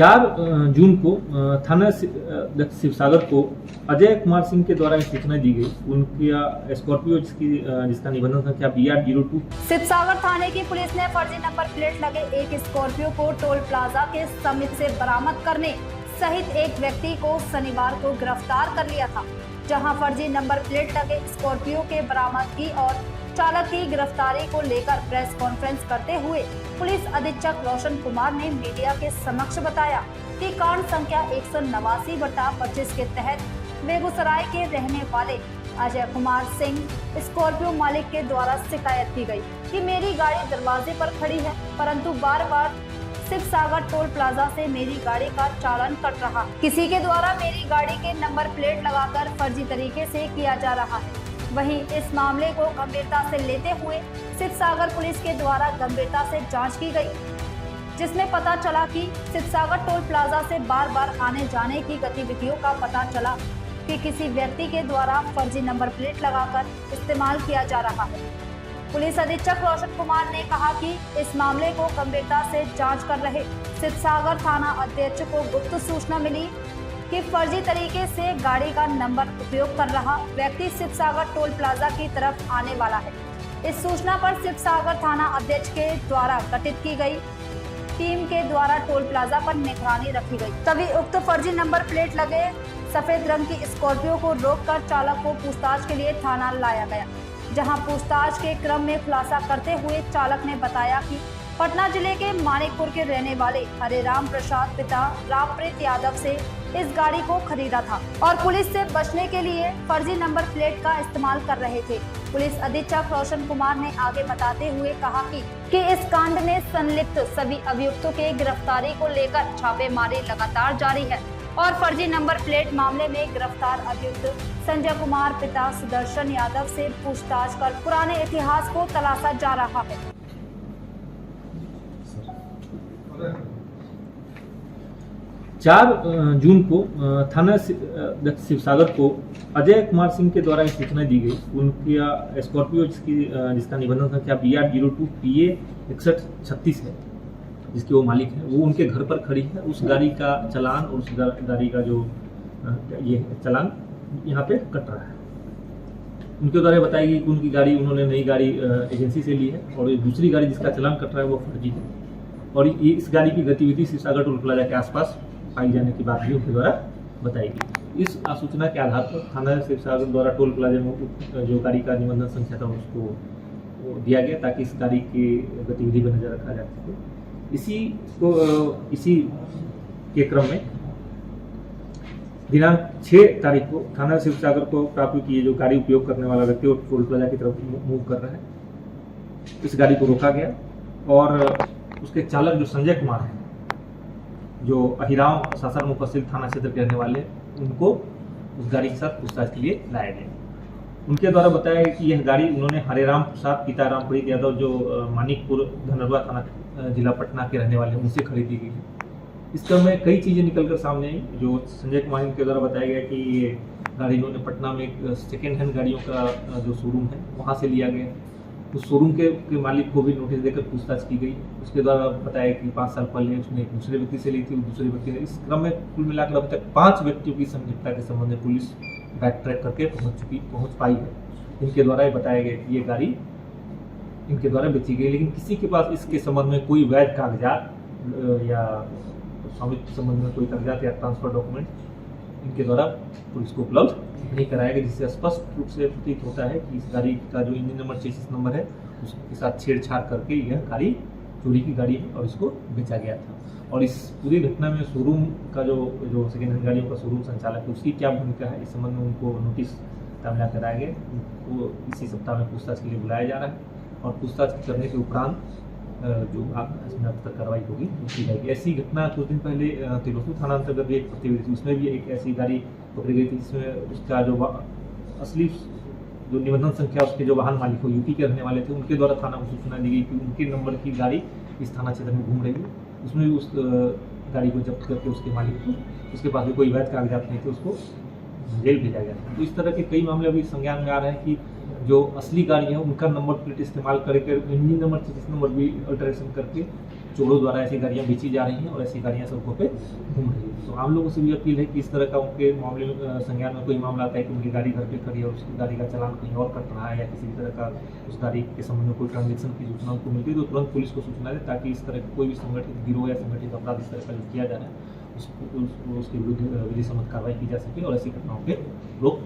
4 जून को थाना शिवसागर को अजय कुमार सिंह के द्वारा सूचना दी गई। उनकी स्कॉर्पियो जिसका निबंधन संख्या BR02। शिवसागर थाने की पुलिस ने फर्जी नंबर प्लेट लगे एक स्कॉर्पियो को टोल प्लाजा के समीप से बरामद करने सहित एक व्यक्ति को शनिवार को गिरफ्तार कर लिया था, जहां फर्जी नंबर प्लेट लगे स्कॉर्पियो के बरामदगी और चालक की गिरफ्तारी को लेकर प्रेस कॉन्फ्रेंस करते हुए पुलिस अधीक्षक रोशन कुमार ने मीडिया के समक्ष बताया कि कांड संख्या 189/25 के तहत बेगूसराय के रहने वाले अजय कुमार सिंह स्कॉर्पियो मालिक के द्वारा शिकायत की गई कि मेरी गाड़ी दरवाजे पर खड़ी है, परंतु बार बार शिवसागर टोल प्लाजा से मेरी गाड़ी का चालान कट रहा, किसी के द्वारा मेरी गाड़ी के नंबर प्लेट लगाकर फर्जी तरीके से किया जा रहा है। वहीं इस मामले को गंभीरता से लेते हुए शिवसागर पुलिस के द्वारा गंभीरता से जांच की गई, जिसमें पता चला कि शिवसागर टोल प्लाजा से बार बार आने जाने की गतिविधियों का पता चला कि किसी व्यक्ति के द्वारा फर्जी नंबर प्लेट लगाकर इस्तेमाल किया जा रहा है। पुलिस अधीक्षक रोशन कुमार ने कहा कि इस मामले को गंभीरता से जांच कर रहे शिवसागर थाना अध्यक्ष को गुप्त सूचना मिली कि फर्जी तरीके से गाड़ी का नंबर उपयोग कर रहा व्यक्ति शिवसागर टोल प्लाजा की तरफ आने वाला है। इस सूचना पर शिवसागर थाना अध्यक्ष के द्वारा गठित की गई टीम के द्वारा टोल प्लाजा पर निगरानी रखी गई। तभी उक्त फर्जी नंबर प्लेट लगे सफेद रंग की स्कॉर्पियो को रोककर चालक को पूछताछ के लिए थाना लाया गया, जहां पूछताछ के क्रम में खुलासा करते हुए चालक ने बताया कि पटना जिले के मानिकपुर के रहने वाले हरेराम प्रसाद पिता रामप्रीत यादव से इस गाड़ी को खरीदा था और पुलिस से बचने के लिए फर्जी नंबर प्लेट का इस्तेमाल कर रहे थे। पुलिस अधीक्षक रोशन कुमार ने आगे बताते हुए कहा कि इस कांड में संलिप्त सभी अभियुक्तों के गिरफ्तारी को लेकर छापेमारी लगातार जारी है और फर्जी नंबर प्लेट मामले में गिरफ्तार अभियुक्त संजय कुमार पिता सुदर्शन यादव से पूछताछ कर पुराने इतिहास को तलाशा जा रहा है। 4 जून को थाना शिवसागर को अजय कुमार सिंह के द्वारा सूचना दी गई। उनकी स्कॉर्पियो जिसका निबंधन संख्या BR02 PA 6136 है, जिसके वो मालिक है, वो उनके घर पर खड़ी है। उस गाड़ी का चालान और उस गाड़ी का जो ये चालान यहाँ पे कट रहा है। उनके द्वारा बताया गया कि उनकी गाड़ी उन्होंने नई गाड़ी एजेंसी से ली है और दूसरी गाड़ी जिसका चालान कट रहा है वो फर्जी है और ये इस गाड़ी की गतिविधि शिवसागर टोल प्लाजा के आसपास पाई जाने की बात भी उनके द्वारा बताई गई। इस सूचना के आधार पर थाना शिवसागर द्वारा टोल प्लाजा में जो गाड़ी का निबंधन संख्या था उसको दिया गया ताकि इस गाड़ी की गतिविधि पर नजर रखा जा सके। इसी के क्रम में दिनांक 6 तारीख को थाना शिवसागर को प्राप्त हुई कि ये जो गाड़ी उपयोग करने वाला व्यक्ति वो टोल प्लाजा की तरफ मूव कर रहा है। इस गाड़ी को रोका गया और उसके चालक जो संजय कुमार है, जो अहिराम सासार मुफस्सिल थाना क्षेत्र के रहने वाले, उनको उस गाड़ी के साथ पूछताछ के लिए लाया गया। उनके द्वारा बताया गया कि यह गाड़ी उन्होंने हरेराम प्रसाद पिता रामप्रीत यादव जो मानिकपुर धनरुआ थाना जिला पटना के रहने वाले उनसे खरीदी गई है। इस क्रम में कई चीज़ें निकलकर सामने आई। जो संजय कुमार के द्वारा बताया गया कि ये गाड़ी इन्होंने पटना में एक सेकेंड हैंड गाड़ियों का जो शोरूम है वहाँ से लिया गया। उस शोरूम के मालिक को भी नोटिस देकर पूछताछ की गई। उसके द्वारा बताया कि 5 साल पहले उसने एक दूसरे व्यक्ति से ली थी, दूसरे व्यक्ति ने। इस क्रम में कुल मिलाकर अभी तक 5 व्यक्तियों की संलिप्तता के संबंध में पुलिस बैक ट्रैक करके पहुंच पाई है। इनके द्वारा ये बताया गया कि ये गाड़ी इनके द्वारा बेची गई, लेकिन किसी के पास इसके संबंध में कोई वैध कागजात या स्वामित्व के संबंध में कोई कागजात या ट्रांसफर डॉक्यूमेंट इनके द्वारा पुलिस को उपलब्ध नहीं कराया गया, जिससे स्पष्ट रूप से प्रतीत होता है कि इस गाड़ी का जो इंजन नंबर 66 नंबर है उसके साथ छेड़छाड़ करके यह गाड़ी चोरी की गाड़ी है और इसको बेचा गया था। और इस पूरी घटना में शोरूम का जो सेकेंड हैंड गाड़ियों का शोरूम संचालक है उसकी क्या भूमिका है, इस संबंध में उनको नोटिस तामिला कराया गया। उनको इसी सप्ताह में पूछताछ के लिए बुलाया जा रहा है और पूछताछ करने के उपरांत जो इसमें अब तक कार्रवाई होगी की जाएगी। ऐसी घटना कुछ दिन पहले तिलोसू थाना अंतर्गत भी एक प्रतिवेदी थी, उसमें भी एक ऐसी गाड़ी पकड़ी गई थी जिसमें उसका जो असली जो निबंधन संख्या उसके जो वाहन मालिक हो यूपी के रहने वाले थे, उनके द्वारा थाना को सूचना दी गई कि उनके नंबर की गाड़ी इस थाना क्षेत्र में घूम रही है। उसमें भी उस गाड़ी को जब्त करके उसके मालिक को, उसके पास भी कोई वैध कागजात नहीं थे, उसको जेल भेजा गया। तो इस तरह के कई मामले अभी संज्ञान में आ रहे हैं कि जो असली गाड़ी है उनका नंबर प्लेट इस्तेमाल करके इंजन नंबर 66 नंबर भी अल्टरेशन करके चोरों द्वारा ऐसी गाड़ियां बेची जा रही हैं और ऐसी गाड़ियां सड़कों पे घूम रही हैं। तो आम लोगों से भी अपील है कि इस तरह का उनके मामले में संज्ञान में कोई मामला आता है कि उनकी गाड़ी घर पे खड़ी है और उसकी गाड़ी का चालान कहीं और कट रहा है या किसी भी तरह का उस गाड़ी के संबंध में कोई ट्रांजेक्शन की सूचना उनको मिलती है तो तुरंत पुलिस को सूचना दें, ताकि इस तरह का कोई भी संगठित गिरोह या संगठित अपराध इस तरह का जो किया जा रहा है उसके विरुद्ध विधि सम्मत कार्रवाई की जा सके और ऐसी घटनाओं पे रोक